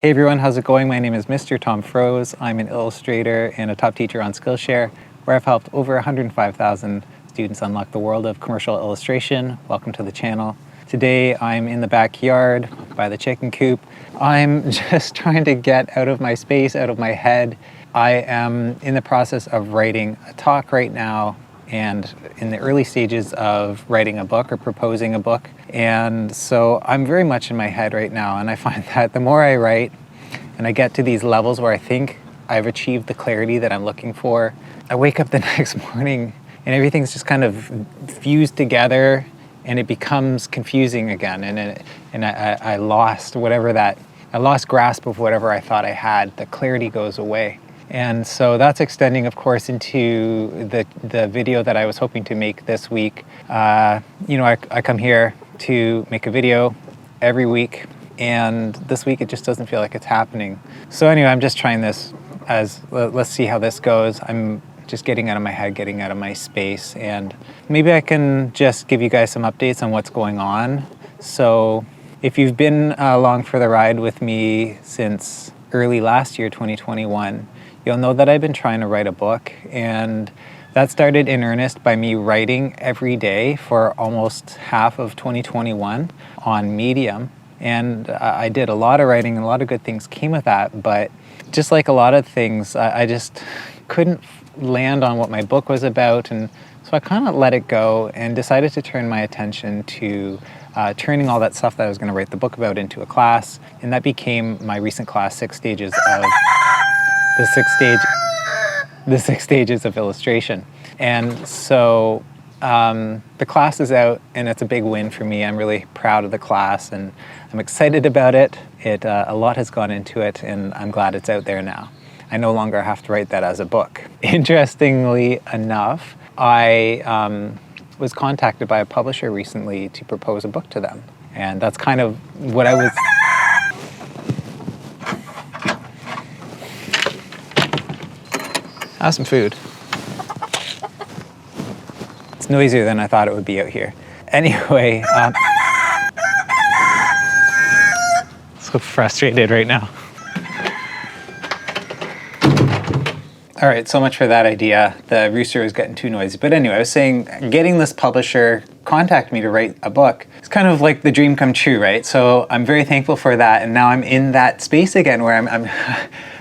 Hey everyone, how's it going? My name is Mr. Tom Froese. I'm an illustrator and a top teacher on Skillshare, where I've helped over 105,000 students unlock the world of commercial illustration. Welcome to the channel. Today I'm in the backyard by the chicken coop. I'm just trying to get out of my space, out of my head. I am in the process of writing a talk right now and in the early stages of writing a book or proposing a book. And so I'm very much in my head right now, and I find that the more I write and I get to these levels where I think I've achieved the clarity that I'm looking for, I wake up the next morning and everything's just kind of fused together and it becomes confusing again. And I lost I lost grasp of whatever I thought I had. The clarity goes away. And so that's extending, of course, into the video that I was hoping to make this week. I come here to make a video every week, and this week it just doesn't feel like it's happening. So anyway, I'm just trying this let's see how this goes. I'm just getting out of my head, getting out of my space, and maybe I can just give you guys some updates on what's going on. So if you've been along for the ride with me since early last year, 2021, you'll know that I've been trying to write a book, and that started in earnest by me writing every day for almost half of 2021 on Medium. And I did a lot of writing and a lot of good things came with that, but just like a lot of things, I just couldn't land on what my book was about, and so I kind of let it go and decided to turn my attention to turning all that stuff that I was going to write the book about into a class, and that became my recent class, 6 stages of the six stages of illustration. And so the class is out, and it's a big win for me. I'm really proud of the class, and I'm excited about it. A lot has gone into it, and I'm glad it's out there now. I no longer have to write that as a book. Interestingly enough, I was contacted by a publisher recently to propose a book to them, and that's kind of what I was... Have some food. It's noisier than I thought it would be out here. Anyway, so frustrated right now. All right, so much for that idea. The rooster was getting too noisy. But anyway, I was saying, getting this publisher contact me to write a book, it's kind of like the dream come true, right? So I'm very thankful for that. And now I'm in that space again where I'm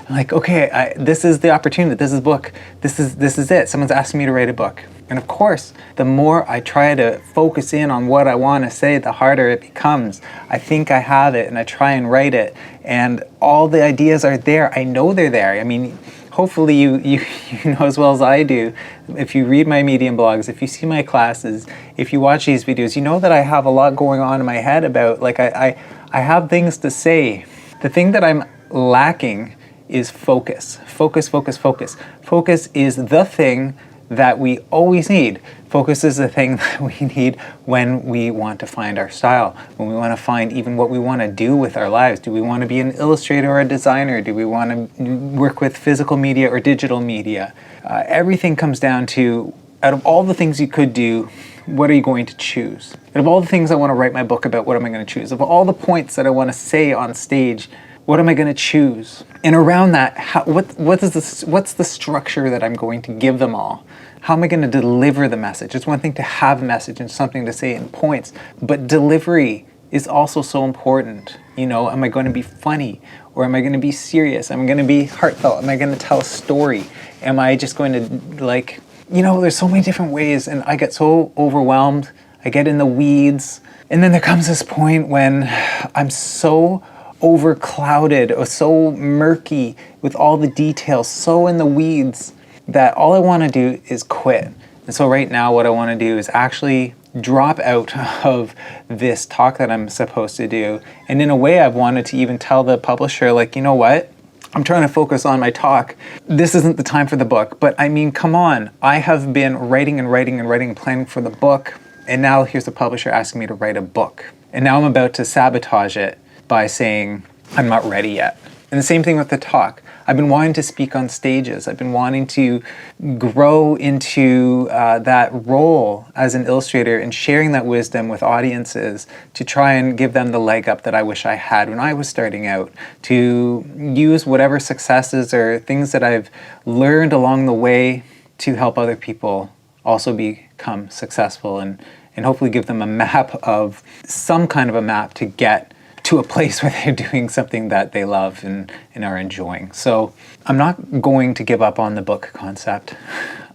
like, okay, this is the opportunity, this is book, this is it. Someone's asking me to write a book. And of course, the more I try to focus in on what I want to say, the harder it becomes. I think I have it and I try and write it, and all the ideas are there. I know they're there. I mean, hopefully you know as well as I do, if you read my Medium blogs, if you see my classes, if you watch these videos, you know that I have a lot going on in my head about, like, I have things to say. The thing that I'm lacking is focus. Focus, focus, focus. Focus is the thing that we always need. Focus is the thing that we need when we want to find our style, when we want to find even what we want to do with our lives. Do we want to be an illustrator or a designer? Do we want to work with physical media or digital media? Everything comes down to, out of all the things you could do, what are you going to choose? Out of all the things I want to write my book about, what am I going to choose? Of all the points that I want to say on stage, what am I going to choose? And around that, what's the structure that I'm going to give them all? How am I going to deliver the message? It's one thing to have a message and something to say in points, but delivery is also so important. You know, am I going to be funny, or am I going to be serious? Am I going to be heartfelt? Am I going to tell a story? Am I just going to, like, you know, there's so many different ways, and I get so overwhelmed. I get in the weeds, and then there comes this point when I'm so overclouded or so murky with all the details, so in the weeds, that all I want to do is quit. And so right now what I want to do is actually drop out of this talk that I'm supposed to do. And in a way, I've wanted to even tell the publisher, like, you know what? I'm trying to focus on my talk. This isn't the time for the book. But I mean, come on. I have been writing and planning for the book. And now here's the publisher asking me to write a book. And now I'm about to sabotage it by saying, I'm not ready yet. And the same thing with the talk. I've been wanting to speak on stages. I've been wanting to grow into that role as an illustrator and sharing that wisdom with audiences to try and give them the leg up that I wish I had when I was starting out, to use whatever successes or things that I've learned along the way to help other people also become successful, and hopefully give them a map of some kind of a map to get to a place where they're doing something that they love and are enjoying. So I'm not going to give up on the book concept.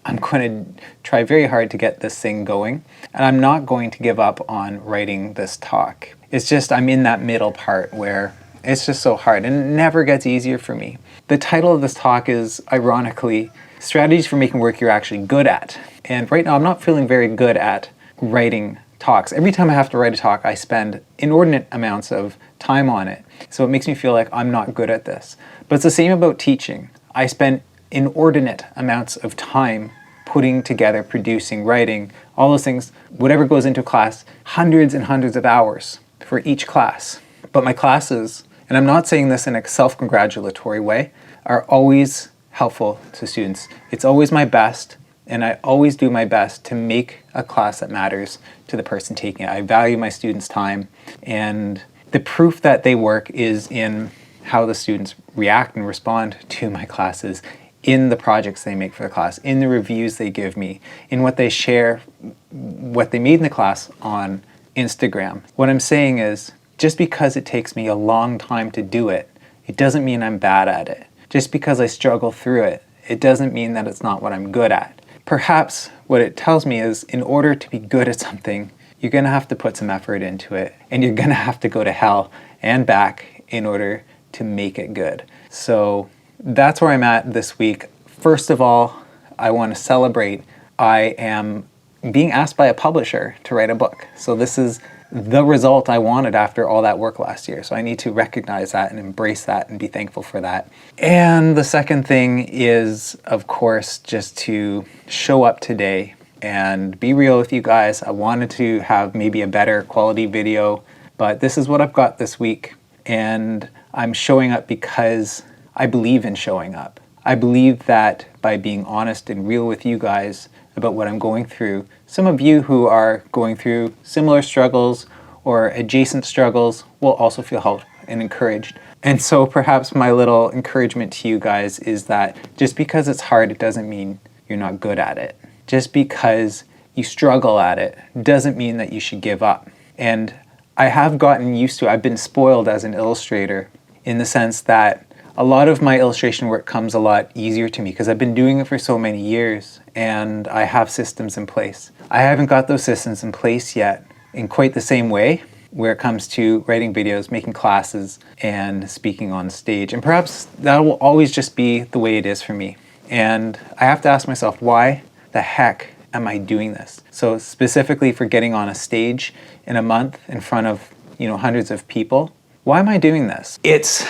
I'm going to try very hard to get this thing going, and I'm not going to give up on writing this talk. It's just I'm in that middle part where it's just so hard, and it never gets easier for me. The title of this talk is, ironically, Strategies for Making Work You're Actually Good At. And right now I'm not feeling very good at writing talks. Every time I have to write a talk, I spend inordinate amounts of time on it. So it makes me feel like I'm not good at this. But it's the same about teaching. I spend inordinate amounts of time putting together, producing, writing, all those things, whatever goes into class, hundreds and hundreds of hours for each class. But my classes, and I'm not saying this in a self-congratulatory way, are always helpful to students. It's always my best, and I always do my best to make a class that matters to the person taking it. I value my students' time, and the proof that they work is in how the students react and respond to my classes, in the projects they make for the class, in the reviews they give me, in what they share, what they made in the class on Instagram. What I'm saying is, just because it takes me a long time to do it, it doesn't mean I'm bad at it. Just because I struggle through it, it doesn't mean that it's not what I'm good at. Perhaps what it tells me is, in order to be good at something, you're going to have to put some effort into it, and you're going to have to go to hell and back in order to make it good. So that's where I'm at this week. First of all, I want to celebrate I am being asked by a publisher to write a book. So this is the result I wanted after all that work last year. So I need to recognize that and embrace that and be thankful for that. And the second thing is, of course, just to show up today and be real with you guys. I wanted to have maybe a better quality video, but this is what I've got this week. And I'm showing up because I believe in showing up. I believe that by being honest and real with you guys about what I'm going through, some of you who are going through similar struggles or adjacent struggles will also feel helped and encouraged. And so perhaps my little encouragement to you guys is that just because it's hard, it doesn't mean you're not good at it. Just because you struggle at it doesn't mean that you should give up. And I have gotten used to, I've been spoiled as an illustrator in the sense that a lot of my illustration work comes a lot easier to me because I've been doing it for so many years and I have systems in place. I haven't got those systems in place yet in quite the same way where it comes to writing videos, making classes, and speaking on stage. And perhaps that will always just be the way it is for me. And I have to ask myself, why the heck am I doing this? So specifically for getting on a stage in a month in front of, hundreds of people, why am I doing this? It's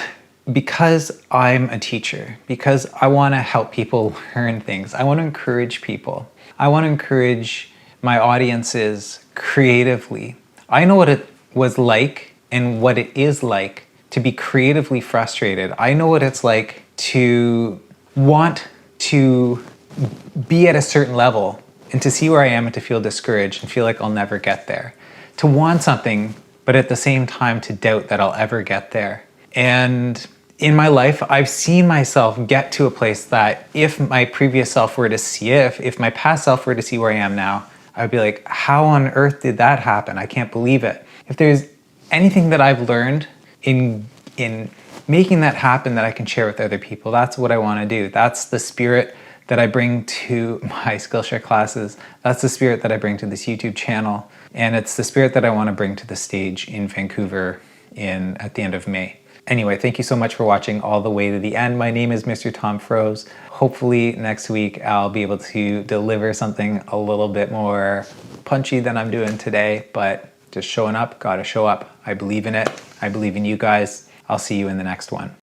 because I'm a teacher, because I want to help people learn things. I want to encourage people. I want to encourage my audiences creatively. I know what it was like and what it is like to be creatively frustrated. I know what it's like to want to be at a certain level and to see where I am and to feel discouraged and feel like I'll never get there. To want something, but at the same time to doubt that I'll ever get there. And in my life, I've seen myself get to a place that if my previous self were to see it, if my past self were to see where I am now, I would be like, how on earth did that happen? I can't believe it. If there's anything that I've learned in making that happen that I can share with other people, that's what I want to do. That's the spirit that I bring to my Skillshare classes. That's the spirit that I bring to this YouTube channel. And it's the spirit that I want to bring to the stage in Vancouver at the end of May. Anyway, thank you so much for watching all the way to the end. My name is Mr. Tom Froese. Hopefully next week I'll be able to deliver something a little bit more punchy than I'm doing today, but just showing up, gotta show up. I believe in it. I believe in you guys. I'll see you in the next one.